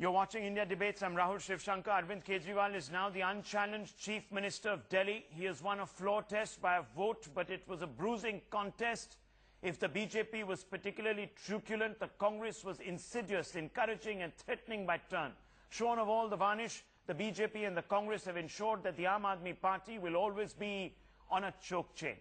You're watching India Debates. I'm Rahul Shivshankar. Arvind Kejriwal is now the unchallenged Chief Minister of Delhi. He has won a floor test by a vote, but it was a bruising contest. If the BJP was particularly truculent, the Congress was insidious, encouraging and threatening by turn. Shorn of all the varnish, the BJP and the Congress have ensured that the Aam Aadmi Party will always be on a choke chain.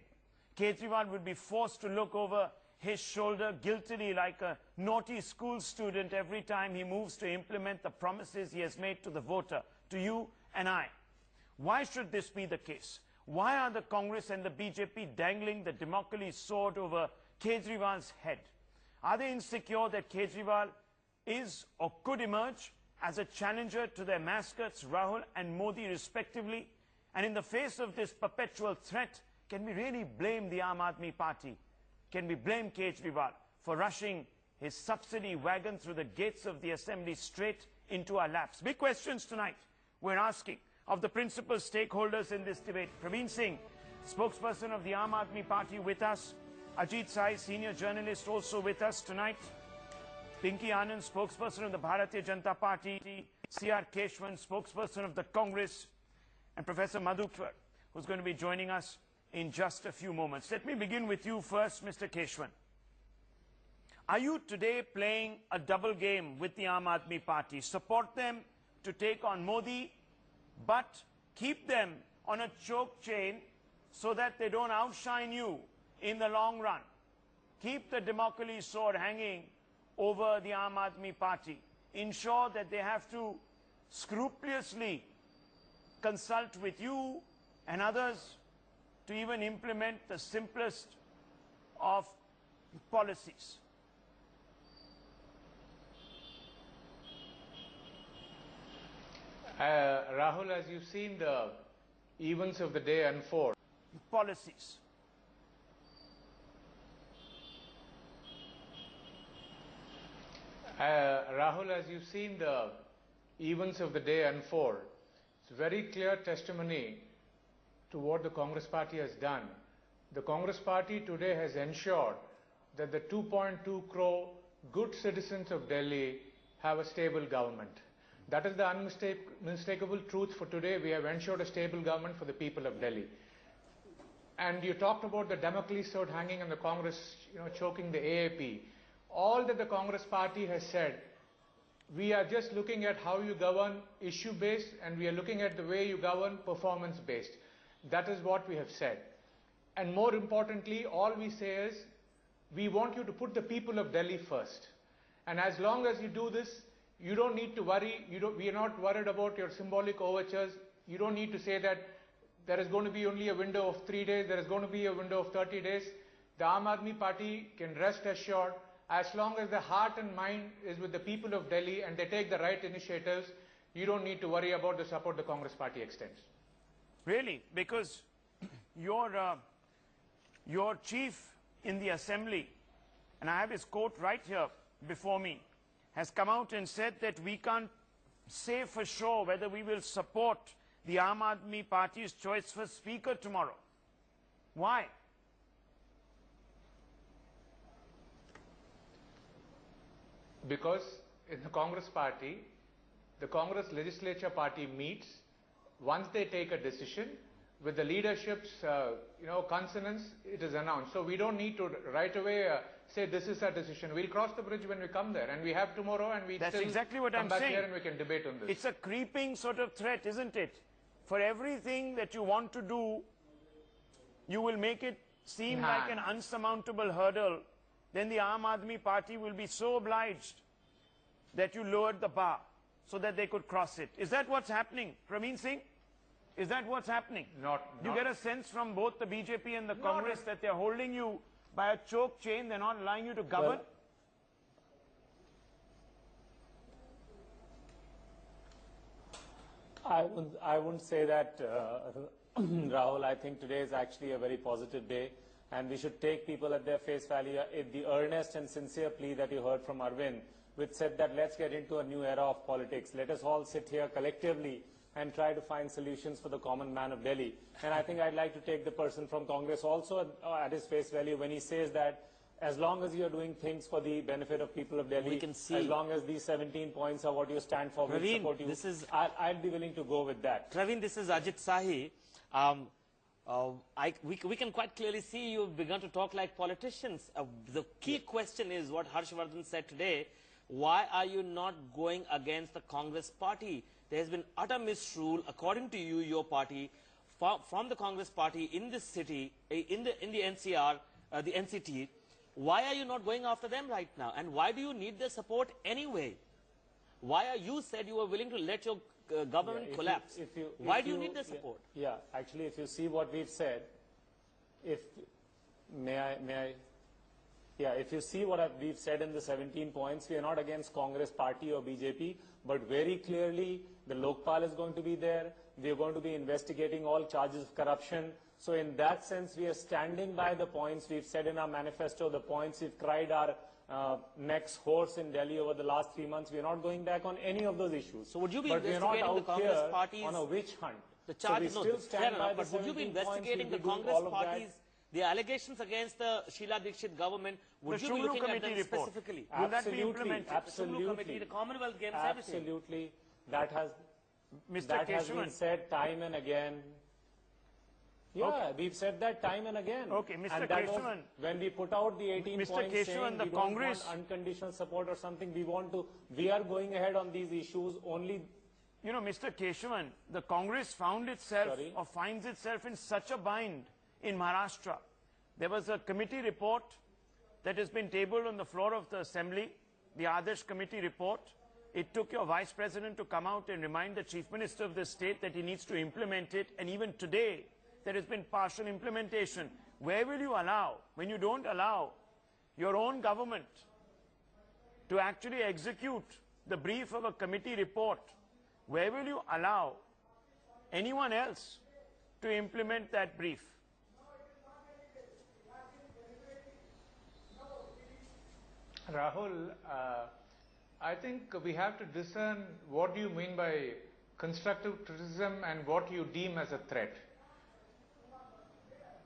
Kejriwal would be forced to look over his shoulder guiltily like a naughty school student every time he moves to implement the promises he has made to the voter, to you and I. Why should this be the case? Why are the Congress and the BJP dangling the Damocles sword over Kejriwal's head? Are they insecure that Kejriwal is or could emerge as a challenger to their mascots Rahul and Modi respectively? And in the face of this perpetual threat, can we really blame the Aam Aadmi Party? Can we blame Kejriwal for rushing his subsidy wagon through the gates of the assembly straight into our laps? Big questions tonight we're asking of the principal stakeholders in this debate. Praveen Singh, spokesperson of the Aam Aadmi Party, with us. Ajit Sai, senior journalist, also with us tonight. Pinky Anand, spokesperson of the Bharatiya Janata Party. C.R.Kesavan, spokesperson of the Congress. And Professor Madhukar, who's going to be joining us in just a few moments. Let me begin with you first, Mr. Kesavan. Are you today playing a double game with the Aam Aadmi Party? Support them to take on Modi, but keep them on a choke chain so that they don't outshine you in the long run. Keep the Damocles sword hanging over the Aam Aadmi Party. Ensure that they have to scrupulously consult with you and others to even implement the simplest of policies. Rahul, as you've seen the events of the day unfold. Policies. Rahul, as you've seen the events of the day unfold, it's very clear testimony to what the Congress Party has done. The Congress Party today has ensured that the 2.2 crore good citizens of Delhi have a stable government. That is the unmistakable truth for today. We have ensured a stable government for the people of Delhi. And you talked about the Damocles sword hanging and the Congress, choking the AAP. All that the Congress Party has said, we are just looking at how you govern issue-based, and we are looking at the way you govern performance-based. That is what we have said. And more importantly, all we say is, we want you to put the people of Delhi first. And as long as you do this, you don't need to worry. We are not worried about your symbolic overtures. You don't need to say that there is going to be only a window of 3 days, there is going to be a window of 30 days. The Aam Aadmi Party can rest assured, as long as the heart and mind is with the people of Delhi and they take the right initiatives, you don't need to worry about the support the Congress Party extends. Really? Because your chief in the assembly, and I have his quote right here before me, has come out and said that we can't say for sure whether we will support the Aam Aadmi Party's choice for speaker tomorrow. Why? Because in the Congress Party, the Congress Legislature Party meets. Once they take a decision, with the leadership's consonance, it is announced. So we don't need to right away say this is our decision. We'll cross the bridge when we come there, and we have tomorrow, and we That's still exactly what come I'm back saying. here and we can debate on this. It's a creeping sort of threat, isn't it? For everything that you want to do, you will make it seem like an unsurmountable hurdle. Then the Aam Aadmi Party will be so obliged that you lowered the bar so that they could cross it. Is that what's happening, Praveen Singh? Is that what's happening? You get a sense from both the BJP and the Congress that they're holding you by a choke chain, they're not allowing you to govern? Well, I wouldn't say that, Rahul. I think today is actually a very positive day, and we should take people at their face value. The earnest and sincere plea that you heard from Arvind, which said that let's get into a new era of politics. Let us all sit here collectively and try to find solutions for the common man of Delhi. And I think I'd like to take the person from Congress also at his face value when he says that as long as you are doing things for the benefit of people of Delhi, We can see. as long as these 17 points are what you stand for, we Praveen, support you. this is- I'll be willing to go with that. Praveen, this is Ajit Sahi. We can quite clearly see you've begun to talk like politicians. The key question is what Harshvardhan said today. Why are you not going against the Congress party? There has been utter misrule, according to you, your party, from the Congress party in this city, in the NCR, the NCT. Why are you not going after them right now? And why do you need their support anyway? Why are you said you were willing to let your government collapse? Why do you need their support? Yeah, actually, if you see what we've said, if you see what we've said in the 17 points, we are not against Congress party or BJP, but very clearly the Lokpal is going to be there. We are going to be investigating all charges of corruption. So in that sense, we are standing by the points we've said in our manifesto, the points we've cried our next horse in Delhi over the last 3 months. We are not going back on any of those issues. So would you be but we are not investigating out the Congress here parties on a witch hunt? The charges, so we no, still stand by the but would you be 17 points, investigating the we'll be doing Congress all of that. parties, the allegations against the Sheila Dixit government? Would The you be Shulu looking at Committee them report. specifically? Will that be implemented? The Shulu Committee, the Commonwealth Games, everything. Absolutely. That has Mr. has been Kesavan. said time and again. Yeah, Okay. we've said that time and again. Okay, Mr. And that was Kesavan. when we put out the 18 Mr. points Kesavan, saying the we Congress- don't want unconditional support or something, we are going ahead on these issues only. You know, Mr. Kesavan, the Congress found itself Sorry? or finds itself in such a bind in Maharashtra. There was a committee report that has been tabled on the floor of the Assembly, the Adarsh Committee report. It took your Vice President to come out and remind the Chief Minister of the state that he needs to implement it. And even today, there has been partial implementation. Where will you allow, when you don't allow your own government to actually execute the brief of a committee report, where will you allow anyone else to implement that brief? Rahul, I think we have to discern what do you mean by constructive criticism and what you deem as a threat.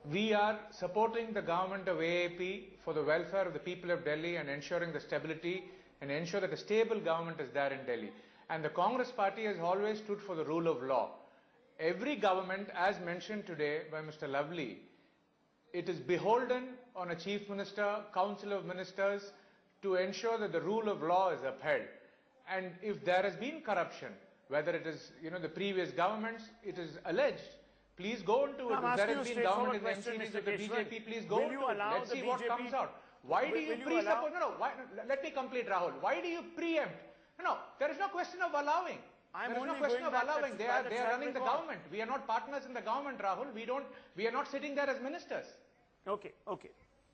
We are supporting the government of AAP for the welfare of the people of Delhi and ensuring the stability and ensure that a stable government is there in Delhi. And the Congress party has always stood for the rule of law. Every government, as mentioned today by Mr. Lovely, it is beholden on a chief minister, council of ministers, to ensure that the rule of law is upheld. And if there has been corruption, whether it is, the previous governments, it is alleged. Please go into it. I'm If there asking has you been a government in the straightforward NCTs question, of the Mr. Kesavan. BJP, please go Will into you it. allow Let's the see what BJP comes out. Why do you will you presuppose? allow- Let me complete, Rahul. Why do you preempt? No, there is no question of allowing. I'm There is no only question going of back allowing. to They by are the running track the record. government. We are not partners in the government, Rahul. We are not sitting there as ministers. Okay.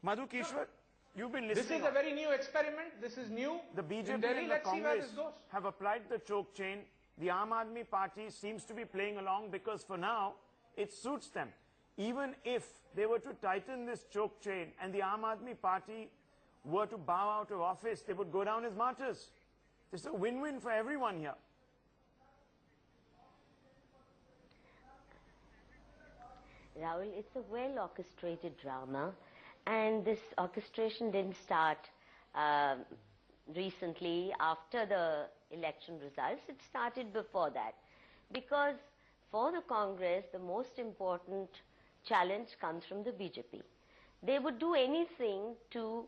Madhu Kishwar, you've been This listening. is a very new experiment. This is new. The BJP in Delhi, and the let's see where Congress this goes. have applied the choke chain. The Aam Aadmi Party seems to be playing along because for now it suits them. Even if they were to tighten this choke chain and the Aam Aadmi Party were to bow out of office, they would go down as martyrs. This is a win-win for everyone here. Rahul, it's a well-orchestrated drama, and this orchestration didn't start recently after the election results. It started before that, because for the Congress, the most important challenge comes from the BJP. They would do anything to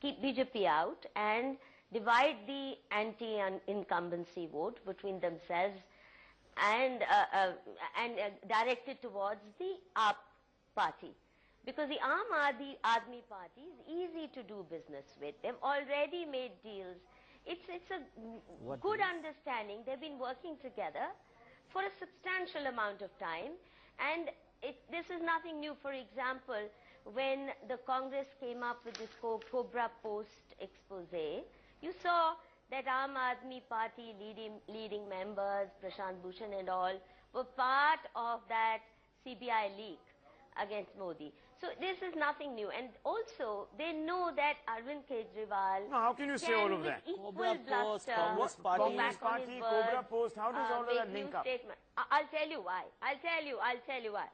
keep BJP out and divide the anti-incumbency vote between themselves and direct it towards the AAP party. Because the Aam Aadmi party is easy to do business with. They've already made deals. It's a good understanding. They've been working together for a substantial amount of time. And this is nothing new. For example, when the Congress came up with this Cobra Post expose, you saw that Aam Aadmi Party leading members, Prashant Bhushan and all, were part of that CBI leak against Modi. So this is nothing new. And also, they know that Arvind Kejriwal Now, how can you say all of with that? equal Cobra Post, bluster Congress Party. go Congress back on his Party, word, Cobra Post, how does all of that make link new up? statement. I'll tell you why. I'll tell you why.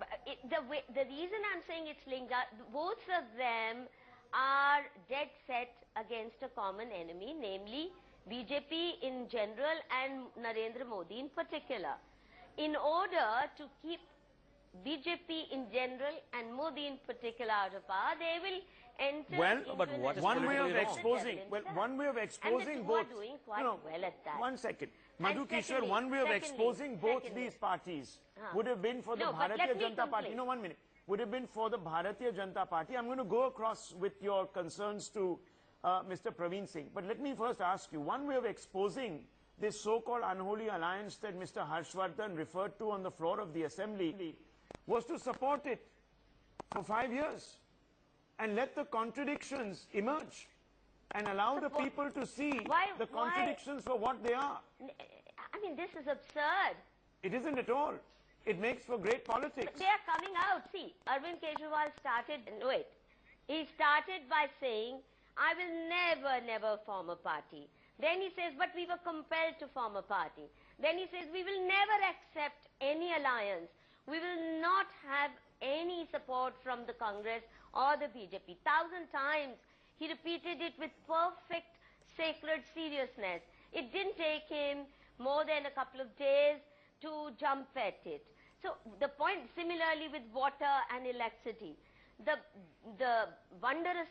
The reason I'm saying it's linked, both of them are dead set against a common enemy, namely BJP in general and Narendra Modi in particular. In order to keep BJP in general and Modi in particular out of power, they will enter Well, into but an what is one way politically of wrong? exposing, well, one way of exposing and the two both. are doing quite No, well at that. one second. And Madhu Kishore, secondly- one way of secondly- exposing both secondly- these parties would have been for the No, but Bharatiya let me Janata Party. complete. No, 1 minute. Would have been for the Bharatiya Janata Party. I'm going to go across with your concerns to Mr. Praveen Singh. But let me first ask you, one way of exposing this so-called unholy alliance that Mr. Harshvardhan referred to on the floor of the Assembly was to support it for 5 years and let the contradictions emerge and allow the people to see the contradictions for what they are. I mean, this is absurd. It isn't at all. It makes for great politics. They are coming out. See, Arvind Kejriwal started, wait, he started by saying, I will never form a party. Then he says, but we were compelled to form a party. Then he says, we will never accept any alliance. We will not have any support from the Congress or the BJP. 1,000 times he repeated it with perfect sacred seriousness. It didn't take him more than a couple of days to jump at it. So the point, similarly with water and electricity, the wondrous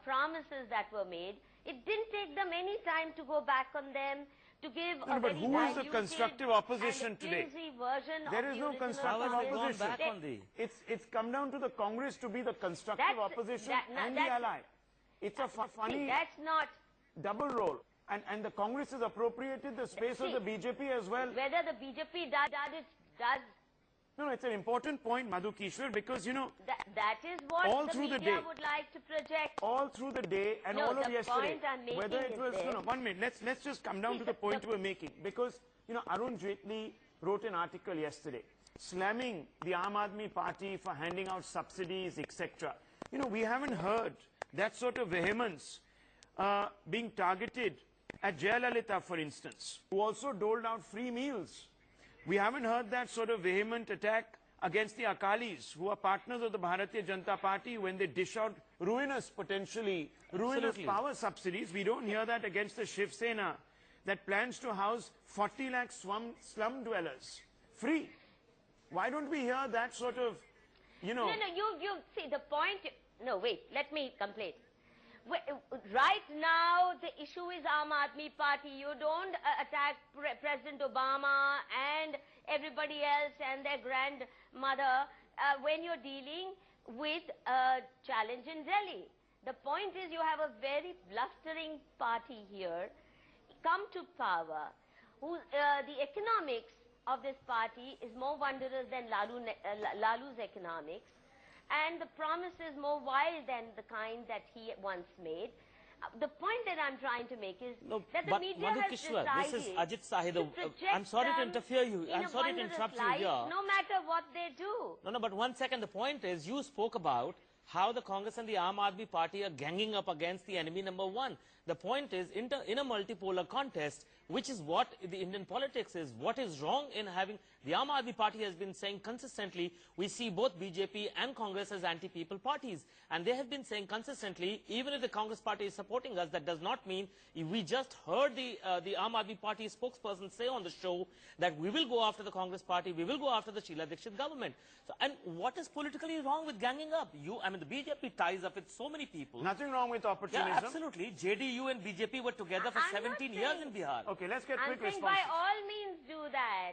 promises that were made, it didn't take them any time to go back on them, to give No, a but very who is the diluted constructive opposition and today? flimsy version There of is the no original constructive How has they gone opposition. back on the... It's come down to the Congress to be the constructive That's- opposition that- and the that's- ally. It's a See, funny that's not double role. And the Congress has appropriated the space of See, the BJP as well. whether the BJP does No, it's an important point, Madhu Kishore, because, you know, that is what all the through the media day. would like to project. all through the day and No, all of the yesterday, point I'm making whether it is was, this. no, 1 minute, let's just come down to the point we're making, because, you know, Arun Jaitley wrote an article yesterday slamming the Aam Aadmi Party for handing out subsidies, etc. You know, we haven't heard that sort of vehemence being targeted at Jayalalitha, for instance, who also doled out free meals. We haven't heard that sort of vehement attack against the Akalis, who are partners of the Bharatiya Janata Party, when they dish out potentially ruinous Absolutely. power subsidies. We don't hear that against the Shiv Sena that plans to house 40 lakh slum dwellers free. Why don't we hear that sort of, you know... No, you see the point. No, wait, let me complete. Right now, the issue is Aam Aadmi Party. You don't attack President Obama and everybody else and their grandmother when you're dealing with a challenge in Delhi. The point is you have a very blustering party here, come to power, who the economics of this party is more wondrous than Lalu's economics. And the promise is more wild than the kind that he once made. The point that I'm trying to make is that the but media Madhu has Kishore, decided this is Ajit Sahid. to project I'm sorry to them interfere you. in I'm a sorry to wondrous interrupt you light, here. no matter what they do. No, but 1 second. The point is, you spoke about how the Congress and the Aam Aadmi Party are ganging up against the enemy number one. The point is, in a multipolar contest, which is what the Indian politics is, what is wrong in having... The Aam Aadmi Party has been saying consistently, we see both BJP and Congress as anti-people parties. And they have been saying consistently, even if the Congress Party is supporting us, that does not mean... We just heard the Aam Aadmi Party spokesperson say on the show that we will go after the Congress Party, we will go after the Sheila Dikshit government. So, and what is politically wrong with ganging up? The BJP ties up with so many people. Nothing wrong with opportunism. Yeah, absolutely. JDU and BJP were together for I'm not 17 years saying- in Bihar. Okay, let's get I'm quick saying responses. by all means do that.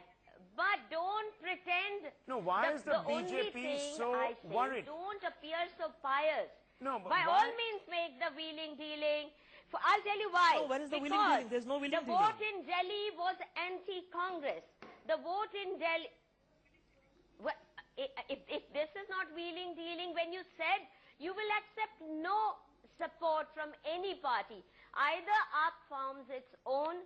But don't pretend... No, why is the only BJP thing so I say, worried? Don't appear so pious. No, but by why- all means make the wheeling dealing. I'll tell you why. No, where is the wheeling Because dealing? There's no wheeling the vote in Delhi was anti-Congress. The vote in Delhi... Well, if this is not wheeling dealing, when you said you will accept no support from any party, either AAP forms its own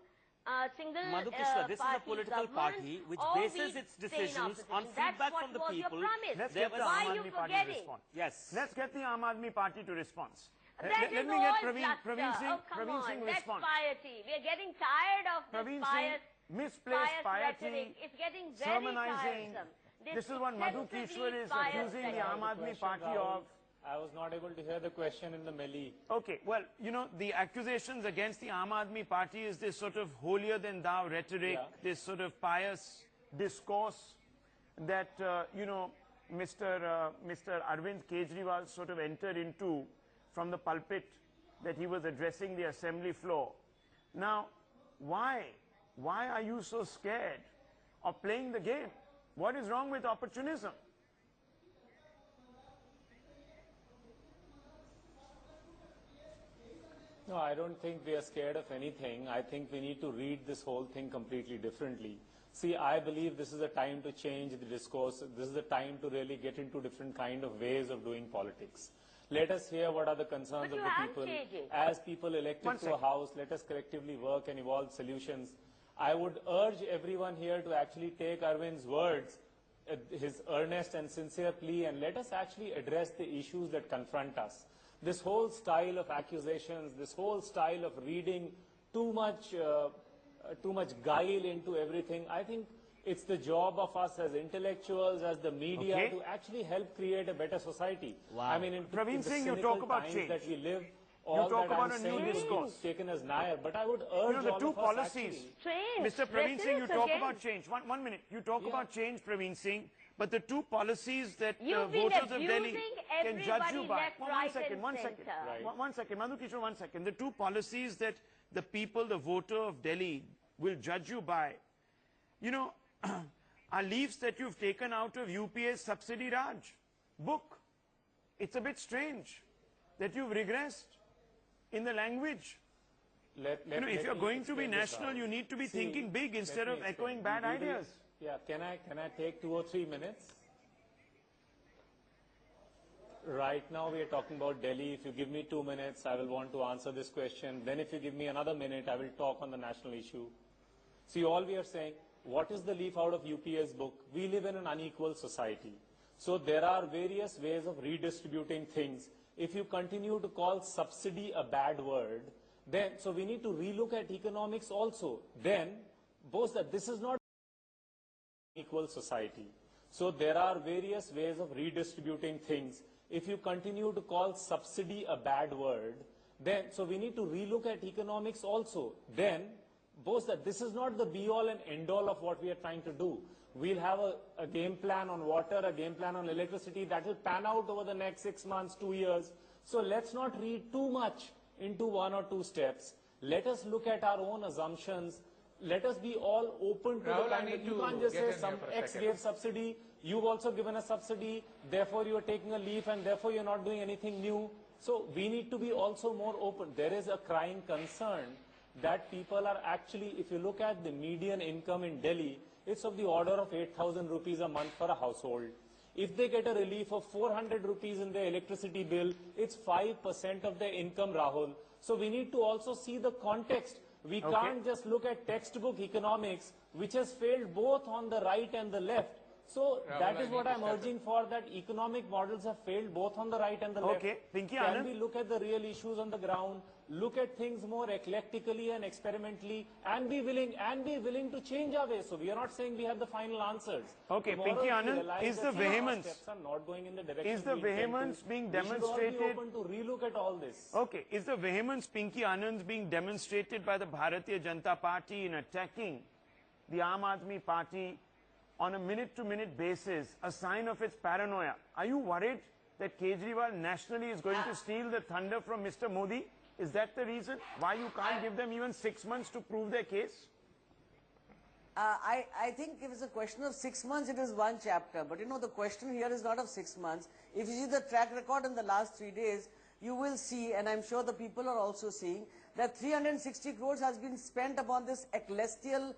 single Madhu Kishore, this is a party political government, party which or bases we its stay in decisions on opposition. That's feedback what from the was your people. promise. Let's There get the was- Why Aam are you Aadmi Party to forgetting? respond. Yes. Let's get the Aam Aadmi Party to respond. That Let is me get all Praveen bluster. Singh, Oh, come Praveen on. Singh That's respond. piety. We're getting tired of this Praveen pious, Singh, misplaced pious piety, rhetoric. It's getting very sermonizing. tiresome. This is what Madhu Kishwar is accusing the Aam Aadmi Party of. I was not able to hear the question in the melee. Okay, well, you know, the accusations against the Aam Aadmi Party is this sort of holier-than-thou rhetoric, this sort of pious discourse that, you know, Mr. Arvind Kejriwal sort of entered into from the pulpit that he was addressing the assembly floor. Now, why are you so scared of playing the game? What is wrong with opportunism? No, I don't think we are scared of anything. I think we need to read this whole thing completely differently. See, I believe this is a time to change the discourse. This is a time to really get into different kind of ways of doing politics. Let us hear what are the concerns of the people. As people elected to a house, let us collectively work and evolve solutions. I would urge everyone here to actually take Arvind's words, his earnest and sincere plea, and let us actually address the issues that confront us. This whole style of accusations, this whole style of reading too much guile into everything, I think it's the job of us as intellectuals, as the media, to actually help create a better society. Wow. I mean, in Praveen the Singh, you cynical talk about times change. that we live, all you talk that about I'm a new saying is discourse. taken as nair, but I would urge You know, the all two of us policies. actually, Mr. Praveen Singh, you talk again. about change. One minute. You talk about change, Praveen Singh, but the two policies that You've been voters of Delhi abusing can judge you everybody by. left, right, and One center. second. Right. One second. Madhu Kishore, 1 second. The two policies that the people, the voter of Delhi, will judge you by, you know, are leaves that you've taken out of UPA's Subsidy Raj book. It's a bit strange that you've regressed in the language. If you're going to be national, you need to be thinking big instead of echoing bad ideas. Yeah, can I take 2 or 3 minutes? Right now we are talking about Delhi. If you give me 2 minutes, I will want to answer this question. Then if you give me another minute, I will talk on the national issue. See, all we are saying, what is the leaf out of UPA's book? We live in an unequal society. So there are various ways of redistributing things. If you continue to call subsidy a bad word, then, so we need to relook at economics also. Then, both that this is not equal society. So there are various ways of redistributing things. If you continue to call subsidy a bad word, then, so we need to relook at economics also. Then, both that this is not the be-all and end-all of what we are trying to do. We'll have a game plan on water, a game plan on electricity that will pan out over the next 6 months, 2 years. So let's not read too much into 1 or 2 steps. Let us look at our own assumptions. Let us be all open to Rahul, the kind of, you can't just say some X gave subsidy, you've also given a subsidy, therefore you're taking a leaf and therefore you're not doing anything new. So we need to be also more open. There is a crying concern that people are actually, if you look at the median income in Delhi, it's of the order of 8,000 rupees a month for a household. If they get a relief of 400 rupees in their electricity bill, it's 5% of their income, Rahul. So we need to also see the context. We can't just look at textbook economics, which has failed both on the right and the left. So Rahul, that is what I'm urging for, that economic models have failed both on the right and the left. Okay, Pinky Can Anand? we look at the real issues on the ground, look at things more eclectically and experimentally, and be willing to change our ways? So we are not saying we have the final answers. Okay, Tomorrow, Pinky if we Anand, realize is that the some of our vehemence- steps are not going in the direction Is the we intend vehemence to, being we should demonstrated? all be open to relook at all this. Okay, is the vehemence, Pinky Anand, being demonstrated by the Bharatiya Janata Party in attacking the Aam Aadmi Party on a minute-to-minute basis a sign of its paranoia? Are you worried that Kejriwal nationally is going to steal the thunder from Mr. Modi? Is that the reason why you can't give them even 6 months to prove their case? I think if it's a question of 6 months, it is one chapter. But you know, the question here is not of 6 months. If you see the track record in the last 3 days, you will see, and I'm sure the people are also seeing, that 360 crores has been spent upon this celestial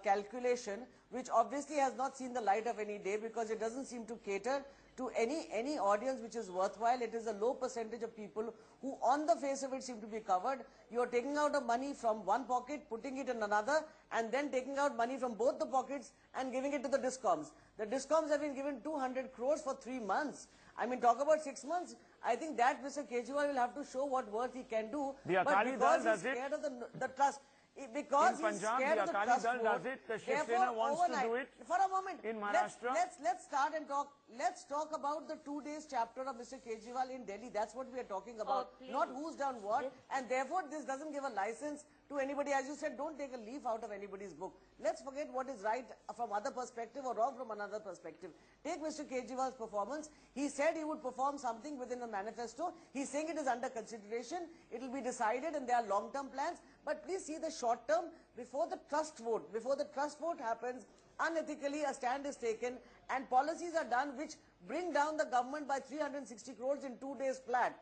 calculation, which obviously has not seen the light of any day because it doesn't seem to cater to any audience which is worthwhile. It is a low percentage of people who on the face of it seem to be covered. You are taking out of money from one pocket, putting it in another, and then taking out money from both the pockets and giving it to the discoms. The discoms have been given 200 crores for 3 months. I mean, talk about 6 months. I think that Mr. Kejriwal will have to show what worth he can do. The but Akali because Dal he's does it. scared of the trust. Because In he's Punjab, scared the of the Akali trust Dal vote. does it, the Shiv Therefore, Sena wants to overnight, do it. For a moment, In Maharashtra? let's start and talk. Let's talk about the 2 days chapter of Mr. Kejriwal in Delhi. That's what we are talking about. please. Not who's done what. And therefore, this doesn't give a license to anybody. As you said, don't take a leaf out of anybody's book. Let's forget what is right from other perspective or wrong from another perspective. Take Mr. Kejriwal's performance. He said he would perform something within the manifesto. He's saying it is under consideration. It will be decided and there are long-term plans. But please see the short term before the trust vote. Before the trust vote happens, unethically a stand is taken and policies are done which bring down the government by 360 crores in 2 days flat.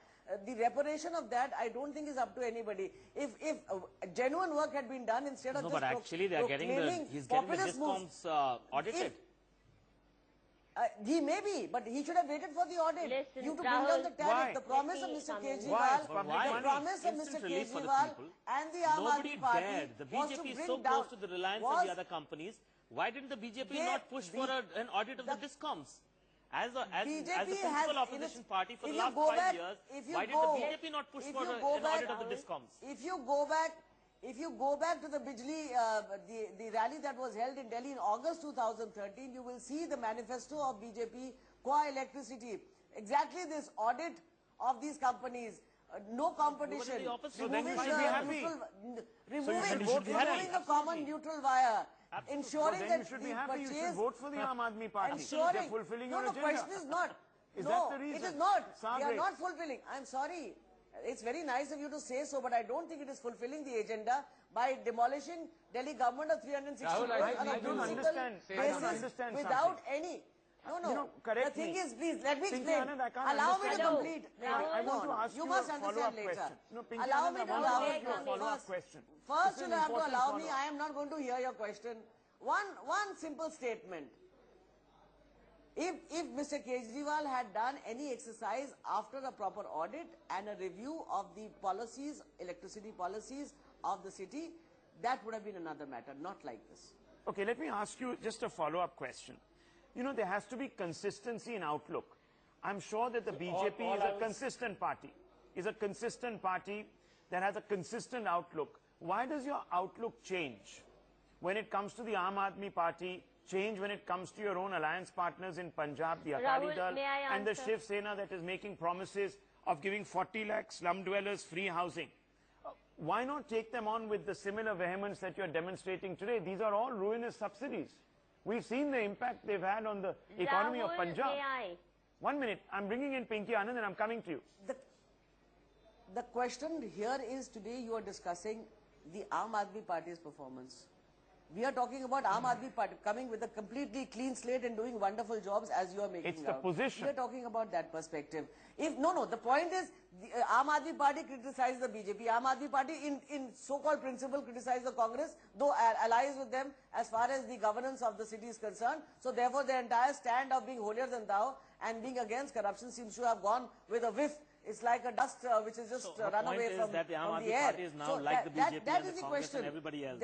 The reparation of that, I don't think is up to anybody. If genuine work had been done instead of No, just but actually they are getting he's getting the discoms audited. He may be, but he should have waited for the audit. Listen, You to bring Rahul, down the tariff. Why? The promise of Let me Mr. come in. Kejriwal, Why? the promise of Mr. Instant relief for the Kejriwal people. and the Aam Nobody Aadmi Party dared. The was to BJP is bring so down, close to the Reliance and the other companies. Why didn't the BJP They- not push for an audit of the discoms? As the principal opposition party for the last 5 years, why did the BJP not push for an audit of the discoms? If you go back to the Bijli, the rally that was held in Delhi in August 2013, you will see the manifesto of BJP, Qua Electricity. Exactly this audit of these companies. No competition. So then you should be happy. Removing the common neutral wire. Ensuring Then that you should be the happy. You should purchase vote for the Aam Aadmi Party. ensuring, They're fulfilling your no, agenda. question is not. Is no, that the reason? it is not. They are Sabri. not fulfilling. I'm sorry. It's very nice of you to say so, but I don't think it is fulfilling the agenda by demolishing Delhi government of 360 Rahul, crores I on a don't principal understand. I don't basis understand without something. any. No. correct the thing me. is, please, let me Pinky explain. Anand, I can't Allow me to understand. complete. I want to ask you you must a understand follow-up later. question. No, Pinky Allow Anand, me I to want to allow ask you a me follow-up first. question. First, It's an you'll have to important allow me. follow-up. I am not going to hear your question. One simple statement. If Mr. Kejriwal had done any exercise after a proper audit and a review of the policies, electricity policies of the city, that would have been another matter, not like this. Okay, let me ask you just a follow-up question. You know, there has to be consistency in outlook. I'm sure that the BJP is a consistent party, that has a consistent outlook. Why does your outlook change when it comes to the Aam Aadmi Party, change when it comes to your own alliance partners in Punjab, the Akali Rahul, Dal, may I and the answer? Shiv Sena that is making promises of giving 40 lakh slum dwellers free housing? Why not take them on with the similar vehemence that you're demonstrating today? These are all ruinous subsidies. We've seen the impact they've had on the economy of Rahul, Punjab. may I? 1 minute, I'm bringing in Pinky Anand and I'm coming to you. The question here is today you are discussing the Aam Aadmi Party's performance. We are talking about Aam Aadmi Party coming with a completely clean slate and doing wonderful jobs as you are making It's the out. position. We are talking about that perspective. The point is the Aam Aadmi Party criticized the BJP. Aam Aadmi Party in so-called principle criticized the Congress, though allies with them as far as the governance of the city is concerned. So therefore their entire stand of being holier than thou and being against corruption seems to have gone with a whiff. It's like a dust which is just run away from that the Aam from the Aadmi air. Party is now So like the BJP that and is the the Congress question. and everybody else.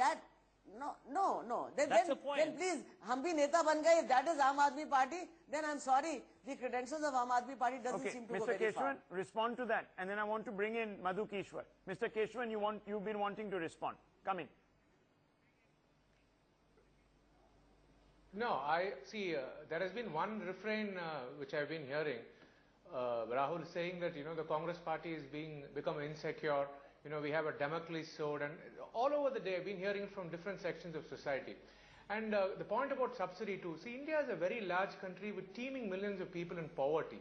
No. That's the point. Then please, hum bhi neta ban gaye. If that is Aam Aadmi Party, then I'm sorry. The credentials of Aam Aadmi Party doesn't Okay, seem to go Mr. very far. Keshwan, respond to that. And then I want to bring in Madhu Keshwar. Mr. Keshwan, you've been wanting to respond. Come in. No, I see. There has been one refrain which I've been hearing. Rahul saying that the Congress party is become insecure. We have a Damocles sword, and all over the day I've been hearing from different sections of society. And the point about subsidy too. See, India is a very large country with teeming millions of people in poverty.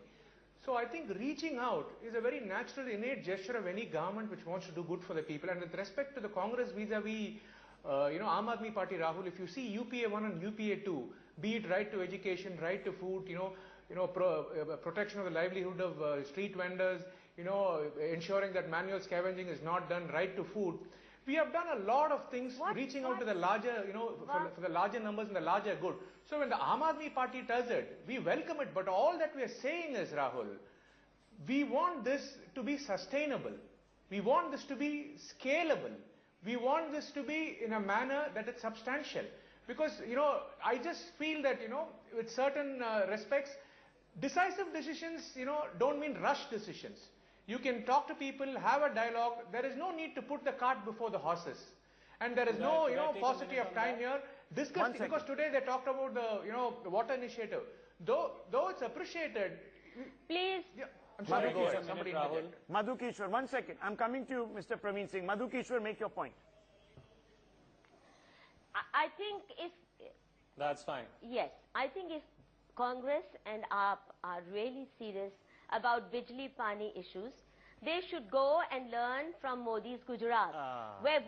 So I think reaching out is a very natural, innate gesture of any government which wants to do good for the people. And with respect to the Congress vis-a-vis, Aam Aadmi Party, Rahul, if you see UPA 1 and UPA 2, be it right to education, right to food, protection of the livelihood of street vendors, ensuring that manual scavenging is not done, right to food. We have done a lot of things reaching out to the larger, for the larger numbers and the larger good. So when the Aam Aadmi Party does it, we welcome it. But all that we are saying is, Rahul, we want this to be sustainable. We want this to be scalable. We want this to be in a manner that is substantial. Because, I just feel that, with certain respects, decisive decisions, don't mean rush decisions. You can talk to people, have a dialogue. There is no need to put the cart before the horses. And there is Could no, I take a paucity minute of on time that? here. Discuss, because today they talked about the water initiative. Though it's appreciated. Please. Yeah, I'm sorry, Go ahead. somebody Rahul. interjected. Madhu Kishwar, 1 second. I'm coming to you, Mr. Praveen Singh. Madhu Kishwar, make your point. I think if, That's fine. yes, I think if Congress and AAP are really serious about Bijli Pani issues, they should go and learn from Modi's Gujarat, where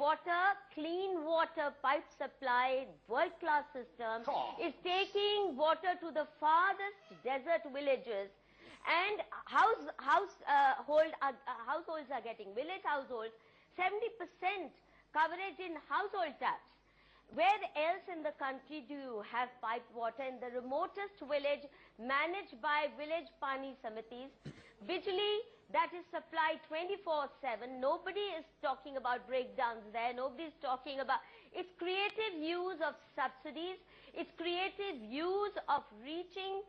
clean water pipe supply, world-class system is taking water to the farthest desert villages, and households are getting, village households, 70% coverage in household taps. Where else in the country do you have piped water? In the remotest village managed by village Pani Samitis, Bijli that is supplied 24/7. Nobody is talking about breakdowns there. Nobody is talking about its creative use of subsidies, its creative use of reaching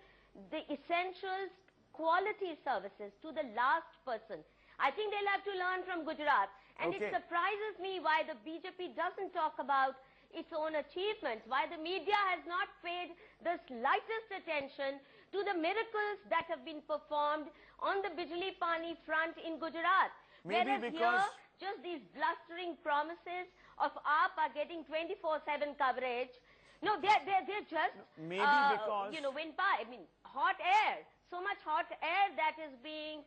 the essentials, quality services to the last person. I think they'll have to learn from Gujarat. And it surprises me why the BJP doesn't talk about its own achievements, why the media has not paid the slightest attention to the miracles that have been performed on the Bijli Pani front in Gujarat. Maybe Whereas because here, just these blustering promises of AAP are getting 24/7 coverage. No, they're just, maybe because, wind power. I mean, hot air, so much hot air that is being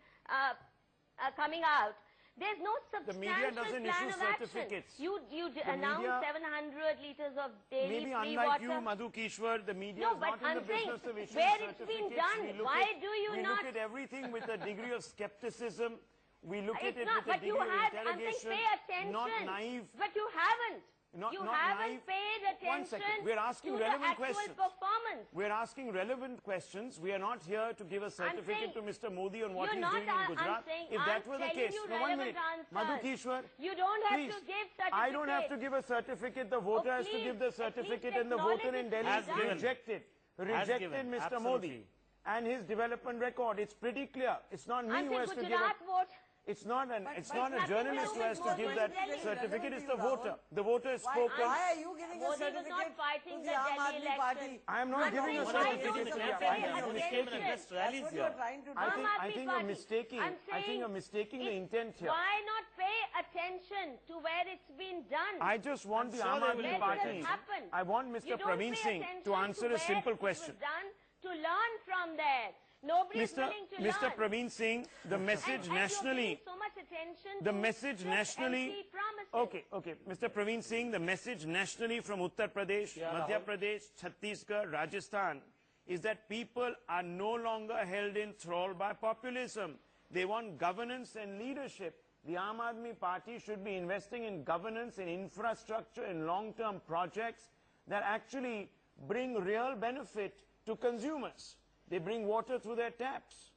coming out. There's no substantial media doesn't plan issue of action. certificates. You announced 700 liters of daily maybe free unlike water. you, Madhu Kishwar, the media No, is but not in I'm the saying business of issuing where certificates. it's been done, We look why at, do you we not? look at everything with a degree of skepticism. We look It's at it not, with a but you degree of have, I'm saying interrogation, pay attention. not naive. But you haven't. Not You naive. haven't paid One attention second. We're asking to the relevant actual questions. performance. We're asking relevant questions. We are not here to give a certificate to saying Mr. Modi on what you're he's not, doing in Gujarat. I'm saying, If that were the telling case, you no, 1 relevant minute. Madhu answers. Kishwar, You don't have please. to give certificates. I don't have to give a certificate. The voter has to please, give the at least certificate, and the voter in acknowledge Delhi it's been done. rejected given, Mr. absolutely. Modi and his development record. It's pretty clear. It's not me I'm who saying has to give Gujarat it. vote. It's not a nothing journalist to who do has with to give Modi that and Delhi. certificate. It's the Relevant to you, voter. The voter has Why spoken. are you giving a Modi was certificate not fighting to the the Aam Delhi Aadmi election. Party? I am not I'm giving a saying, why certificate don't to you the pay Aam Aadmi attention? Party. That's what you're trying to do. I Aam think Aadmi you're Party. mistaking. I'm I think you're saying mistaking the it's- intent here. Why not pay attention to where it's been done? I just want the sure Aam they Aadmi will where Party. it has happened. I want You Mr. don't Praveen pay Singh attention to answer a where simple it question. was done to learn from there. Nobody is willing to Mr. learn. Praveen Singh, the message And nationally. you're paying so much attention The to message just nationally. empty promises. Okay. Mr. Praveen Singh, the message nationally from Uttar Pradesh, Madhya Pradesh, Chhattisgarh, Rajasthan is that people are no longer held in thrall by populism. They want governance and leadership. The Aam Aadmi Party should be investing in governance, in infrastructure, in long-term projects that actually bring real benefit to consumers. They bring water through their taps.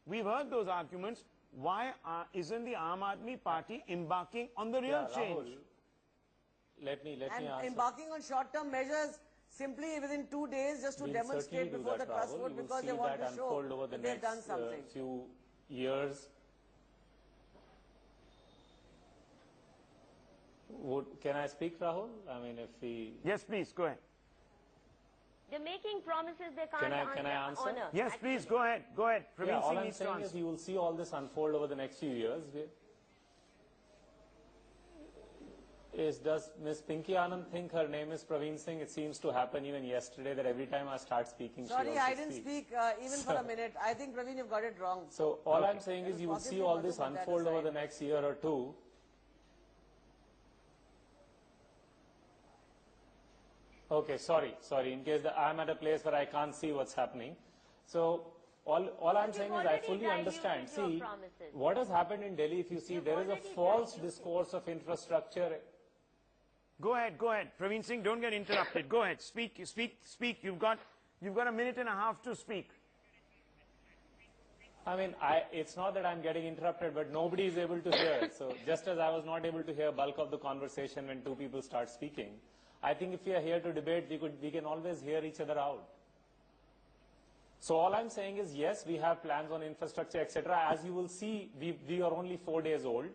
We've heard those arguments. Why isn't the Aam Aadmi Party embarking on the real change? Rahul, let me And answer. embarking on short-term measures simply within 2 days just to We'll demonstrate certainly do before that, the trust Rahul. vote You will because see they want that to show unfold over the that they've done next something. few years. Can I speak, Rahul? I mean, if we... Yes, please, go ahead. They're making promises they can't Can I answer? honor. Yes, please, go ahead. Go ahead. Yeah, Praveen all Singh I'm needs to saying answer. is you will see all this unfold over the next few years. Does Ms. Pinky Anand think her name is Praveen Singh? It seems to happen even yesterday that every time I start speaking, Sorry, she also I didn't speaks. speak even for a minute. I think, Praveen, you've got it wrong. So all I'm saying is you will see Possibly all Madhu this put that unfold over aside. the next year or two. Okay, sorry. In case I'm at a place where I can't see what's happening. So all I'm you've saying is I already fully understand. diluted your See, promises. what has happened in Delhi, if you see, there is a already false diluted. discourse of infrastructure. Go ahead. Praveen Singh, don't get interrupted. Go ahead. Speak. You've got a minute and a half to speak. I mean, it's not that I'm getting interrupted, but nobody is able to hear. So just as I was not able to hear bulk of the conversation when two people start speaking, I think if we are here to debate, we can always hear each other out. So all I'm saying is, yes, we have plans on infrastructure, etc. As you will see, we are only 4 days old.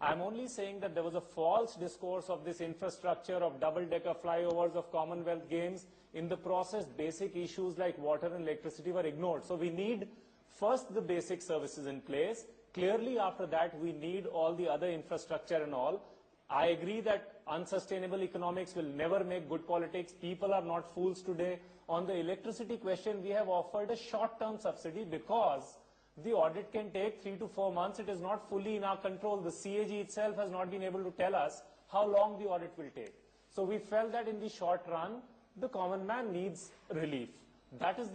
I'm only saying that there was a false discourse of this infrastructure of double-decker flyovers of Commonwealth Games. In the process, basic issues like water and electricity were ignored. So we need first the basic services in place. Clearly, after that, we need all the other infrastructure and all. I agree that unsustainable economics will never make good politics. People are not fools today. On the electricity question, we have offered a short-term subsidy because the audit can take 3 to 4 months. It is not fully in our control. The CAG itself has not been able to tell us how long the audit will take. So we felt that in the short run, the common man needs relief. That is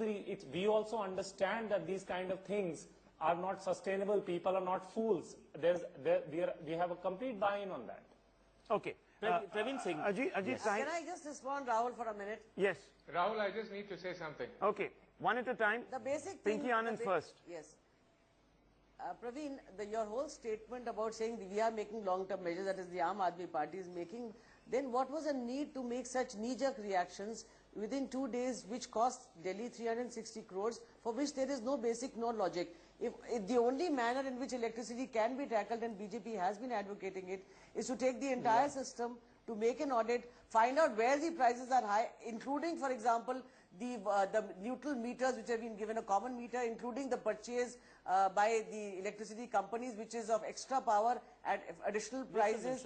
we also understand that these kind of things are not sustainable. People are not fools. We have a complete buy-in on that. Okay. Praveen Singh. Ajit, Can I just respond, Rahul, for a minute? Yes. Rahul, I just need to say something. Okay. One at a time. The basic thing... Pinky Anand first. Yes. Praveen, your whole statement about saying we are making long-term measures, that is the Aam Aadmi Party is making, then what was the need to make such knee-jerk reactions within 2 days, which cost Delhi 360 crores, for which there is no basic, no logic? If the only manner in which electricity can be tackled, and BJP has been advocating it, is to take the entire system, to make an audit, find out where the prices are high, including, for example, the neutral meters which have been given a common meter, including the purchase by the electricity companies, which is of extra power at additional prices.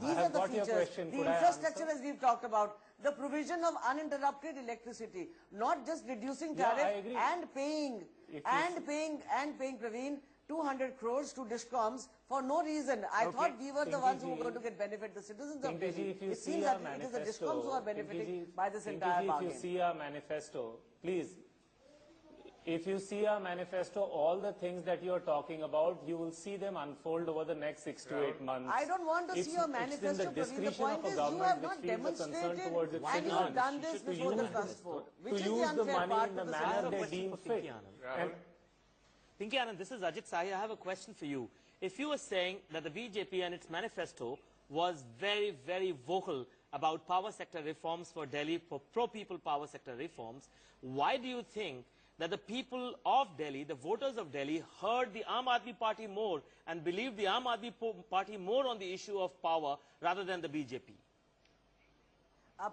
These are the features. The infrastructure, as we've talked about, the provision of uninterrupted electricity, not just reducing tariff and paying, Praveen, 200 crores to discoms for no reason. I thought we were the ones who were going to get benefit, the citizens of Delhi. It seems that it is the discoms who are benefiting by this entire bargain. If you see our manifesto, please, if you see our manifesto, all the things that you are talking about, you will see them unfold over the next 6 to 8 months. I don't want to see your manifesto, Praveen. The point is you have not demonstrated and you have done this before the trust vote, which is the unfair part of the manner they deem fit. Pinky Anand, this is Ajit Sahi. I have a question for you. If you were saying that the BJP and its manifesto was very, very vocal about power sector reforms for Delhi, for pro-people power sector reforms, why do you think that the people of Delhi, the voters of Delhi, heard the Aam Aadmi Party more and believed the Aam Aadmi Party more on the issue of power rather than the BJP?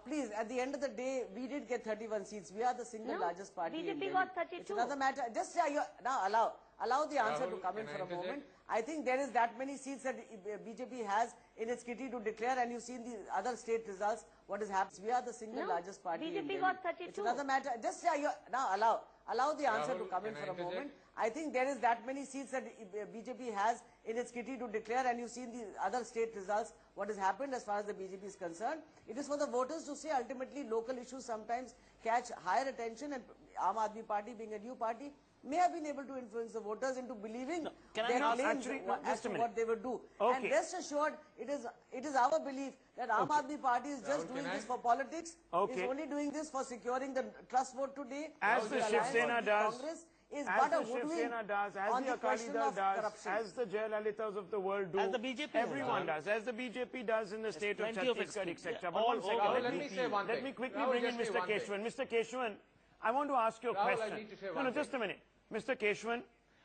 Please, at the end of the day, we did get 31 seats. We are the single largest party in Delhi. BJP got 32. It's another matter. Just now allow the answer to come in for a moment. I think there is that many seats that BJP has in its kitty to declare, and you've seen the other state results. What has happened? We are the single largest party in Delhi. BJP got 32. It's another matter. Just now allow the answer to come in for a moment. I think there is that many seats that BJP has in its kitty to declare, and you've seen the other state results, what has happened as far as the BJP is concerned. It is for the voters to say ultimately local issues sometimes catch higher attention, and Aam Aadmi Party, being a new party, may have been able to influence the voters into believing their claims as to what they would do. And rest assured, it is our belief that Aam Aadmi Party is just doing this for politics, is only doing this for securing the trust vote today. As the Shiv Sena does. Is but a hoodwink on the question of corruption. as the Jayalalitas of the world do, as the BJP everyone does, as the BJP does in the state of Chhattisgarh, etc. But one second, let me say one thing. Let me quickly bring in Mr. Kesavan. Mr. Kesavan, I want to ask you a question. I need to say one thing. Just a minute. Mr. Kesavan,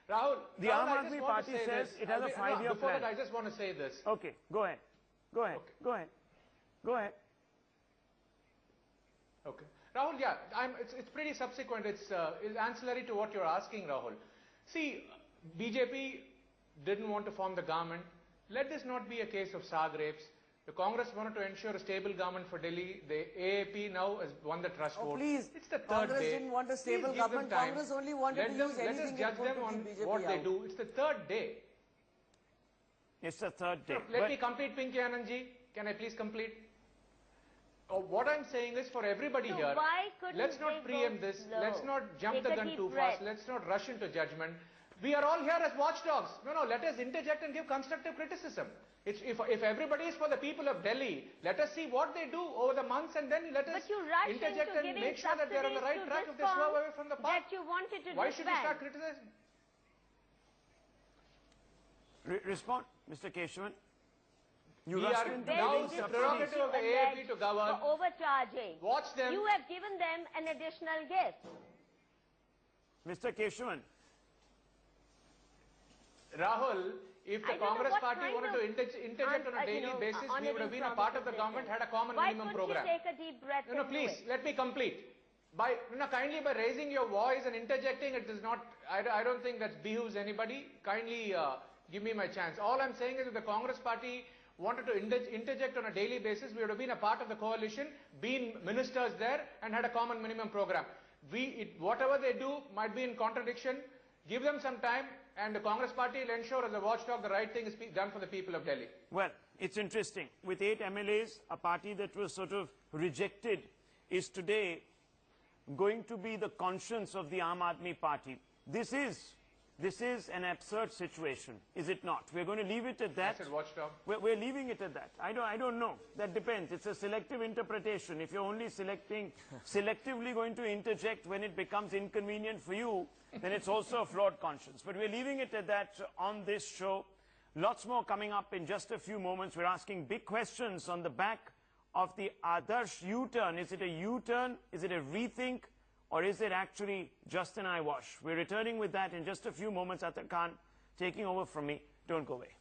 Rahul, the Aam Aadmi Party says it has a 5-year before plan. that, I just want to say this. Okay, go ahead. Go ahead. Okay. Go ahead. Go ahead. Okay. Rahul, yeah, it's pretty subsequent. It's ancillary to what you're asking, Rahul. See, BJP didn't want to form the government. Let this not be a case of Saag rapes. The Congress wanted to ensure a stable government for Delhi. The AAP now has won the trust vote. Please, it's the third Congress day. didn't want a stable government. Congress only wanted to use anything let us judge them on what they do. It's the third day. It's the third day. Let me complete, Pinky Anandji. Can I please complete? What I'm saying is for everybody here, let's not preempt this. Let's not jump the gun too fast. Let's not rush into judgment. We are all here as watchdogs. No, let us interject and give constructive criticism. If everybody is for the people of Delhi, let us see what they do over the months, and then let us interject and make sure that they're on the right track if they swerve away from the path. Why should we start criticizing? Respond, Mr. Kesavan. We are now the prerogative of the AAP to govern. For overcharging. Watch them. You have given them an additional gift. Mr. Kesavan. Rahul, If the I don't know Congress what party kind wanted of to interject on a daily basis, we would have been a part of the government, had a common minimum program. Why couldn't you take a deep breath No, and please, do it? let me complete. Kindly by raising your voice and interjecting, it is not, I don't think that behooves anybody. Kindly give me my chance. All I'm saying is if the Congress party wanted to interject on a daily basis, we would have been a part of the coalition, been ministers there and had a common minimum program. Whatever they do might be in contradiction. Give them some time and the Congress party will ensure as a watchdog the right thing is done for the people of Delhi. Well, it's interesting. With 8 MLAs, a party that was sort of rejected is today going to be the conscience of the Aam Aadmi Party. This is an absurd situation, is it not? We're going to leave it at that. I said watchdog. We're leaving it at that. I don't know. That depends. It's a selective interpretation. If you're only selectively going to interject when it becomes inconvenient for you, then it's also a flawed conscience. But we're leaving it at that on this show. Lots more coming up in just a few moments. We're asking big questions on the back of the Adarsh U-turn. Is it a U-turn? Is it a rethink? Or is it actually just an eyewash? We're returning with that in just a few moments. Atar Khan taking over from me. Don't go away.